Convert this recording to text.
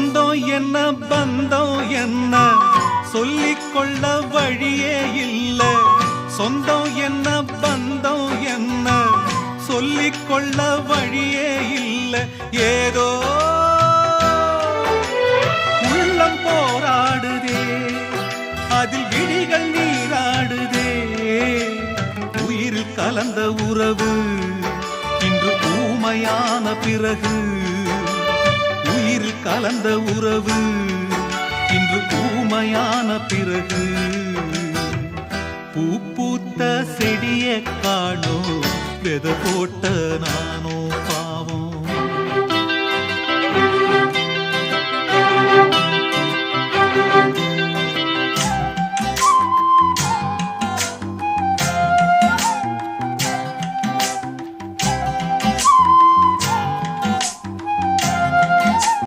சொந்தம் என்ன பந்தம் என்ன சொல்லிக்கொள்ள வழியே இல்ல. சொந்தம் என்ன பந்தம் என்ன சொல்லிக்கொள்ள வழியே இல்ல. ஏதோ உள்ளம் போராடுதே, அதில் விழிகள் நீராடுதே. உயிரில் கலந்த உறவு இன்று ஊமையான பிறகு, உயிரில் கலந்த உறவு இன்று ஊமையான பிறகு. பூ பூத்த செடியை காணோ, விதை போட்ட நான்